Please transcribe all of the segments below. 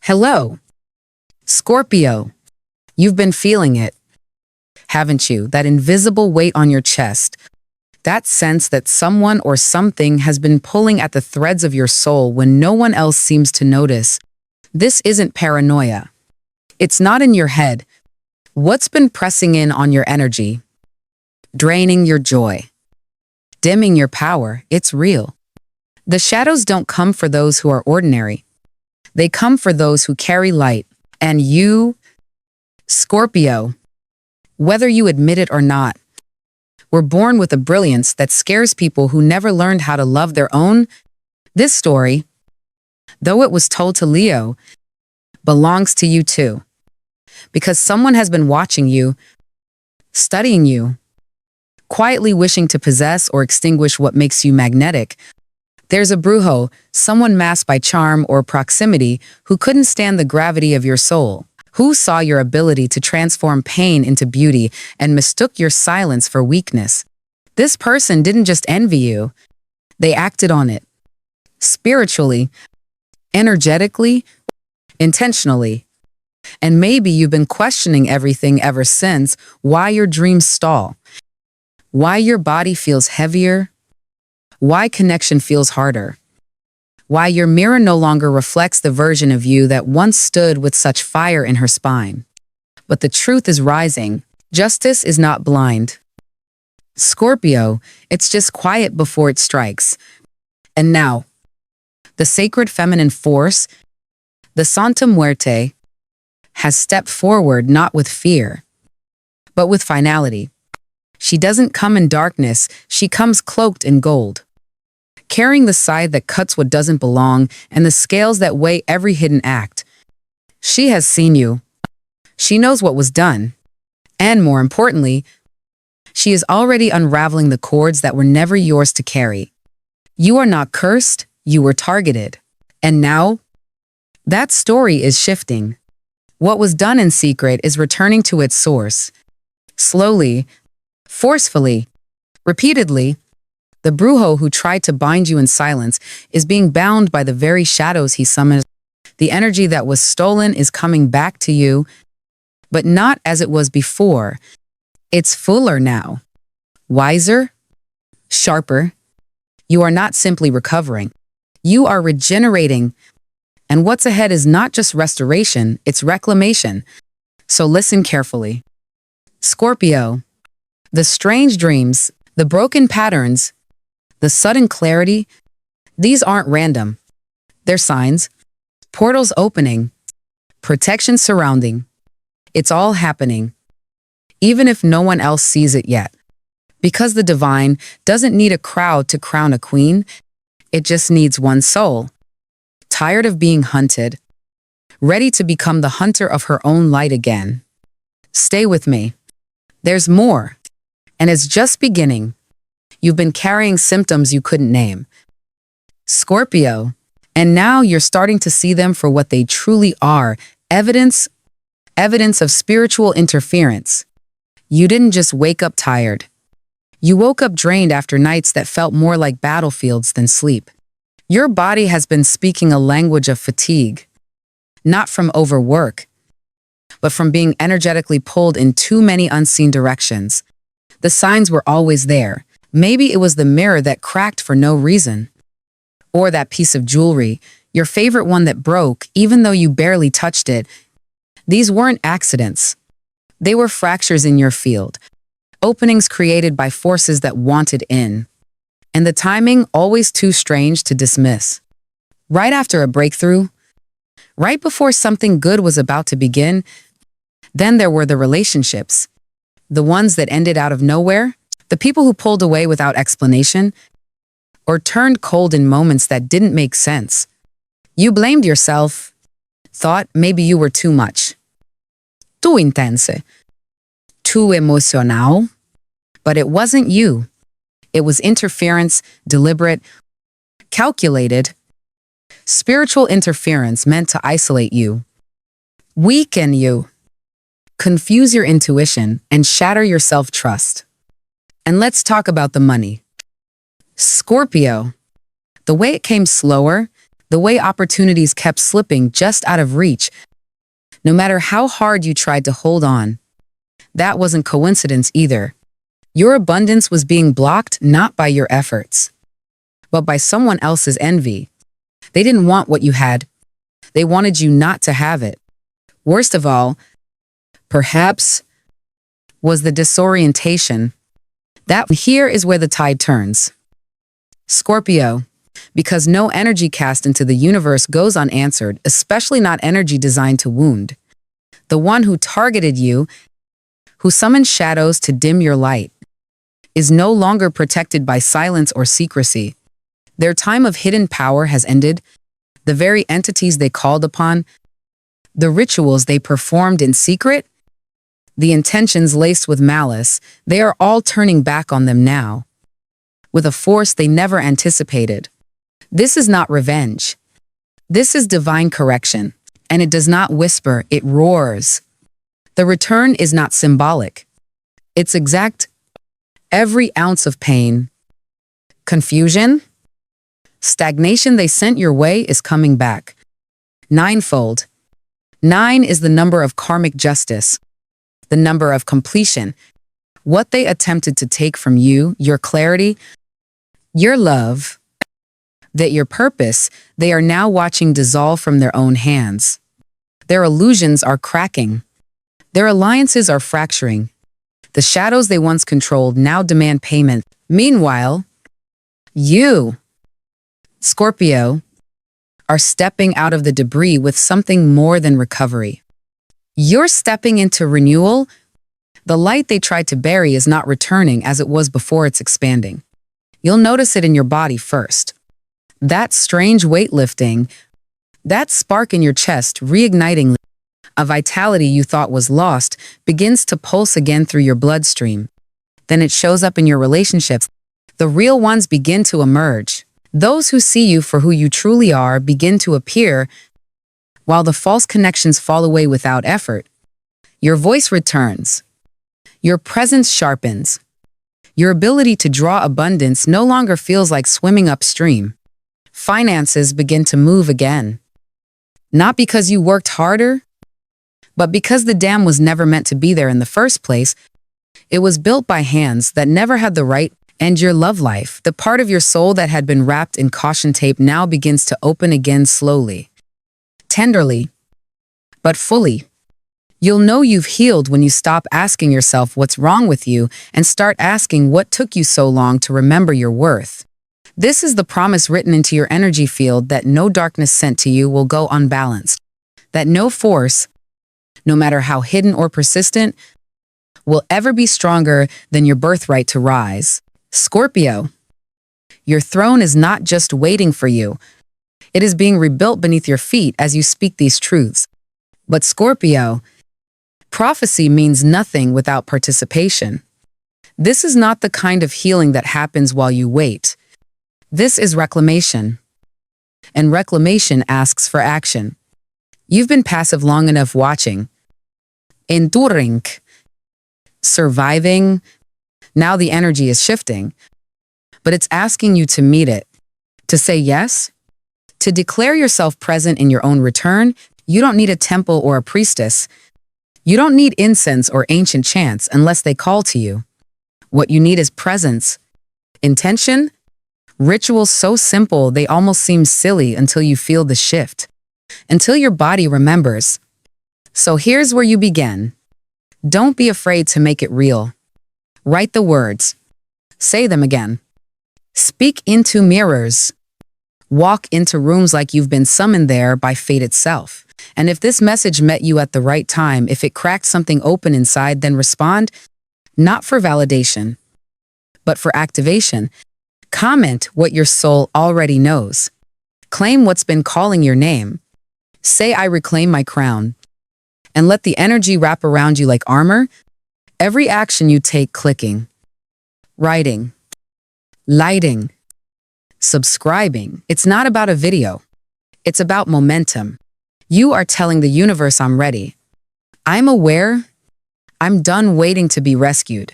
Hello, Scorpio. You've been feeling it, haven't you? That invisible weight on your chest. That sense that someone or something has been pulling at the threads of your soul when no one else seems to notice. This isn't paranoia. It's not in your head. What's been pressing in on your energy? Draining your joy. Dimming your power. It's real. The shadows don't come for those who are ordinary. They come for those who carry light. And you, Scorpio, whether you admit it or not, were born with a brilliance that scares people who never learned how to love their own. This story, though it was told to Leo, belongs to you too. Because someone has been watching you, studying you, quietly wishing to possess or extinguish what makes you magnetic. There's a brujo, someone masked by charm or proximity, who couldn't stand the gravity of your soul, who saw your ability to transform pain into beauty and mistook your silence for weakness. This person didn't just envy you, they acted on it. Spiritually, energetically, intentionally. And maybe you've been questioning everything ever since, why your dreams stall, why your body feels heavier, why connection feels harder, why your mirror no longer reflects the version of you that once stood with such fire in her spine. But the truth is rising. Justice is not blind. Scorpio, it's just quiet before it strikes. And now, the sacred feminine force, the Santa Muerte, has stepped forward not with fear, but with finality. She doesn't come in darkness, she comes cloaked in gold, carrying the scythe that cuts what doesn't belong and the scales that weigh every hidden act. She has seen you. She knows what was done. And more importantly, she is already unraveling the cords that were never yours to carry. You are not cursed, you were targeted. And now, that story is shifting. What was done in secret is returning to its source. Slowly, forcefully, repeatedly, the brujo who tried to bind you in silence is being bound by the very shadows he summoned. The energy that was stolen is coming back to you, but not as it was before. It's fuller now, wiser, sharper. You are not simply recovering. You are regenerating. And what's ahead is not just restoration, it's reclamation. So listen carefully. Scorpio, the strange dreams, the broken patterns, the sudden clarity, these aren't random. They're signs, portals opening, protection surrounding. It's all happening, even if no one else sees it yet. Because the divine doesn't need a crowd to crown a queen, it just needs one soul, tired of being hunted, ready to become the hunter of her own light again. Stay with me. There's more, and it's just beginning. You've been carrying symptoms you couldn't name, Scorpio, and now you're starting to see them for what they truly are, evidence of spiritual interference. You didn't just wake up tired. You woke up drained after nights that felt more like battlefields than sleep. Your body has been speaking a language of fatigue, not from overwork, but from being energetically pulled in too many unseen directions. The signs were always there. Maybe it was the mirror that cracked for no reason. Or that piece of jewelry, your favorite one that broke, even though you barely touched it. These weren't accidents. They were fractures in your field, openings created by forces that wanted in. And the timing always too strange to dismiss. Right after a breakthrough, right before something good was about to begin, then there were the relationships. The ones that ended out of nowhere, the people who pulled away without explanation, or turned cold in moments that didn't make sense. You blamed yourself, thought maybe you were too much. Too intense, too emotional. But it wasn't you. It was interference, deliberate, calculated. Spiritual interference meant to isolate you, weaken you, confuse your intuition, and shatter your self-trust. And let's talk about the money. Scorpio, the way it came slower, The way opportunities kept slipping just out of reach, no matter how hard you tried to hold on. That wasn't coincidence either. Your abundance was being blocked not by your efforts, but by someone else's envy. They didn't want what you had. They wanted you not to have it. Worst of all, perhaps, was the disorientation. That here is where the tide turns. Scorpio, because no energy cast into the universe goes unanswered, especially not energy designed to wound. The one who targeted you, who summoned shadows to dim your light, is no longer protected by silence or secrecy. Their time of hidden power has ended. The very entities they called upon, the rituals they performed in secret, the intentions laced with malice, they are all turning back on them now, with a force they never anticipated. This is not revenge. This is divine correction, and it does not whisper, it roars. The return is not symbolic. It's exact. Every ounce of pain, confusion, stagnation they sent your way is coming back. Ninefold. 9 is the number of karmic justice, the number of completion. What they attempted to take from you, your clarity, your love, that your purpose, they are now watching dissolve from their own hands. Their illusions are cracking. Their alliances are fracturing. The shadows they once controlled now demand payment. Meanwhile, you, Scorpio, are stepping out of the debris with something more than recovery. You're stepping into renewal. The light they tried to bury is not returning as it was before, it's expanding. You'll notice it in your body first. That strange weightlifting, that spark in your chest reigniting, a vitality you thought was lost begins to pulse again through your bloodstream. Then it shows up in your relationships. The real ones begin to emerge. Those who see you for who you truly are begin to appear, while the false connections fall away without effort. Your voice returns. Your presence sharpens. Your ability to draw abundance no longer feels like swimming upstream. Finances begin to move again. Not because you worked harder, but because the dam was never meant to be there in the first place. It was built by hands that never had the right. And your love life, the part of your soul that had been wrapped in caution tape, now begins to open again slowly, tenderly, but fully. You'll know you've healed when you stop asking yourself what's wrong with you and start asking what took you so long to remember your worth. This is the promise written into your energy field that no darkness sent to you will go unbalanced, that no force, no matter how hidden or persistent, will ever be stronger than your birthright to rise. Scorpio, your throne is not just waiting for you. It is being rebuilt beneath your feet as you speak these truths. But Scorpio, prophecy means nothing without participation. This is not the kind of healing that happens while you wait. This is reclamation. And reclamation asks for action. You've been passive long enough watching, enduring, surviving. Now the energy is shifting, but it's asking you to meet it, to say yes, to declare yourself present in your own return. You don't need a temple or a priestess. You don't need incense or ancient chants unless they call to you. What you need is presence, intention, rituals so simple they almost seem silly until you feel the shift, until your body remembers. So here's where you begin. Don't be afraid to make it real. Write the words. Say them again. Speak into mirrors. Walk into rooms like you've been summoned there by fate itself. And if this message met you at the right time, if it cracked something open inside, then respond, not for validation, but for activation. Comment what your soul already knows. Claim what's been calling your name. Say, I reclaim my crown. And let the energy wrap around you like armor. Every action you take, clicking, writing, lighting, subscribing, it's not about a video. It's about momentum. You are telling the universe, I'm ready. I'm aware. I'm done waiting to be rescued.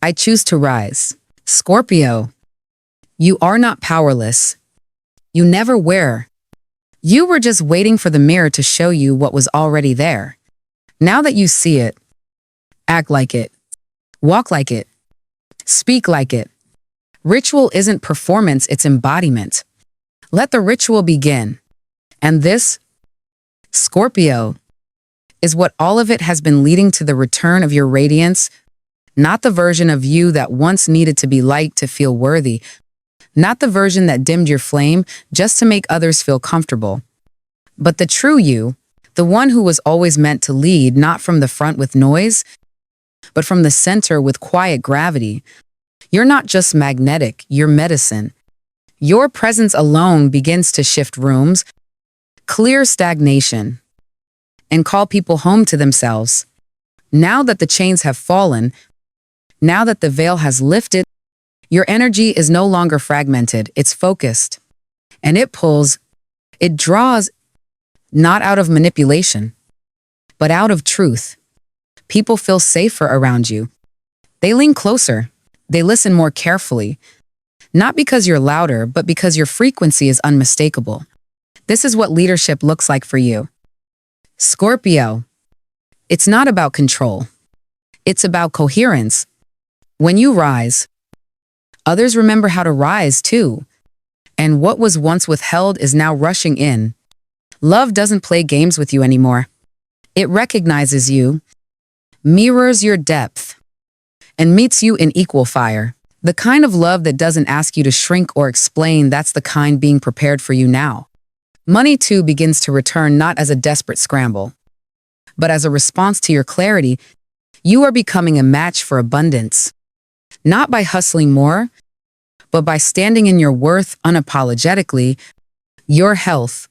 I choose to rise. Scorpio, you are not powerless. You never were. You were just waiting for the mirror to show you what was already there. Now that you see it, act like it, walk like it, speak like it. Ritual isn't performance, it's embodiment. Let the ritual begin. And this, Scorpio, is what all of it has been leading to: the return of your radiance, not the version of you that once needed to be liked to feel worthy, not the version that dimmed your flame just to make others feel comfortable, but the true you, the one who was always meant to lead, not from the front with noise, but from the center with quiet gravity. You're not just magnetic, you're medicine. Your presence alone begins to shift rooms, clear stagnation, and call people home to themselves. Now that the chains have fallen, now that the veil has lifted, your energy is no longer fragmented, it's focused. And it pulls, it draws, not out of manipulation, but out of truth. People feel safer around you. They lean closer. They listen more carefully. Not because you're louder, but because your frequency is unmistakable. This is what leadership looks like for you. Scorpio, it's not about control. It's about coherence. When you rise, others remember how to rise too. And what was once withheld is now rushing in. Love doesn't play games with you anymore. It recognizes you, mirrors your depth, and meets you in equal fire. The kind of love that doesn't ask you to shrink or explain, that's the kind being prepared for you now. Money too begins to return, not as a desperate scramble, but as a response to your clarity. You are becoming a match for abundance. Not by hustling more, but by standing in your worth unapologetically. Your health,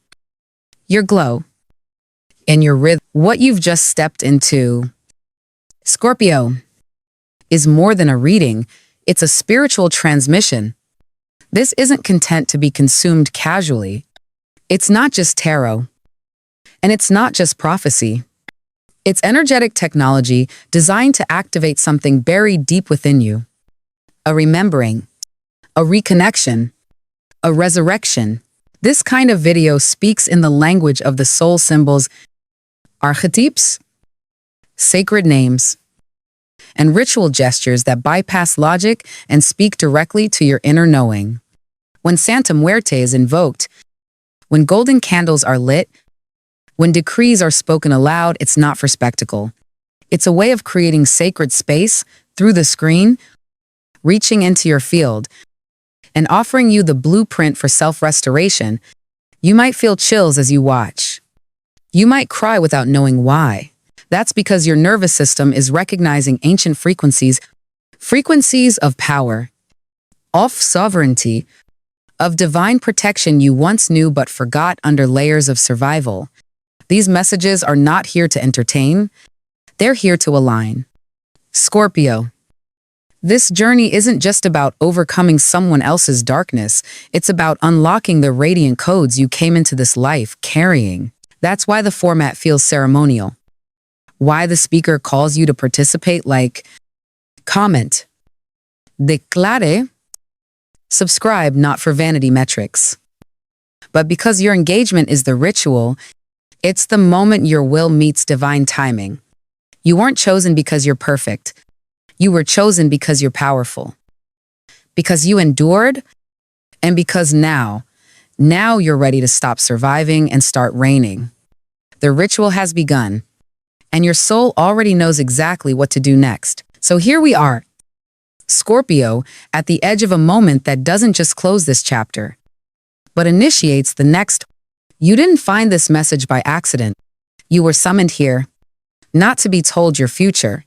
your glow, and your rhythm. What you've just stepped into, Scorpio, is more than a reading. It's a spiritual transmission. This isn't content to be consumed casually. It's not just tarot, and it's not just prophecy. It's energetic technology designed to activate something buried deep within you. A remembering, a reconnection, a resurrection. This kind of video speaks in the language of the soul symbols, archetypes, sacred names, and ritual gestures that bypass logic and speak directly to your inner knowing. When Santa Muerte is invoked, when golden candles are lit, when decrees are spoken aloud, it's not for spectacle. It's a way of creating sacred space through the screen, reaching into your field, and offering you the blueprint for self-restoration. You might feel chills as you watch. You might cry without knowing why. That's because your nervous system is recognizing ancient frequencies, frequencies of power, of sovereignty, of divine protection you once knew but forgot under layers of survival. These messages are not here to entertain, they're here to align. Scorpio, this journey isn't just about overcoming someone else's darkness, it's about unlocking the radiant codes you came into this life carrying. That's why the format feels ceremonial. Why the speaker calls you to participate, like, comment, declare, subscribe, not for vanity metrics, but because your engagement is the ritual. It's the moment your will meets divine timing. You weren't chosen because you're perfect. You were chosen because you're powerful, because you endured, and because now you're ready to stop surviving and start reigning. The ritual has begun, and your soul already knows exactly what to do next. So here we are, Scorpio, at the edge of a moment that doesn't just close this chapter, but initiates the next. You didn't find this message by accident. You were summoned here, not to be told your future,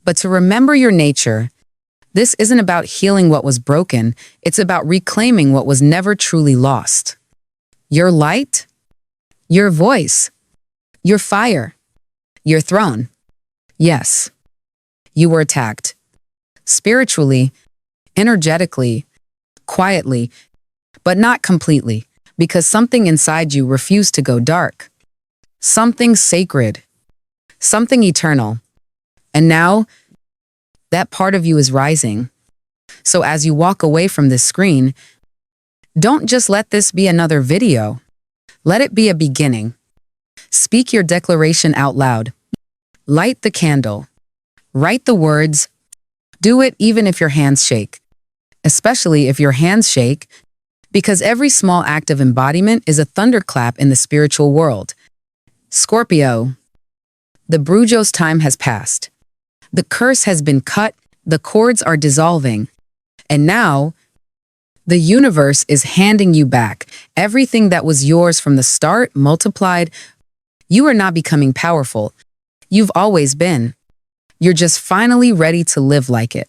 but to remember your nature. This isn't about healing what was broken, it's about reclaiming what was never truly lost. Your light, your voice, your fire, your throne. Yes, you were attacked. Spiritually, energetically, quietly, but not completely, because something inside you refused to go dark. Something sacred, something eternal. And now, that part of you is rising. So as you walk away from this screen, don't just let this be another video. Let it be a beginning. Speak your declaration out loud. Light the candle. Write the words. Do it even if your hands shake. Especially if your hands shake, because every small act of embodiment is a thunderclap in the spiritual world. Scorpio, the brujo's time has passed. The curse has been cut, the cords are dissolving. And now, the universe is handing you back everything that was yours from the start, multiplied. You are not becoming powerful. You've always been. You're just finally ready to live like it.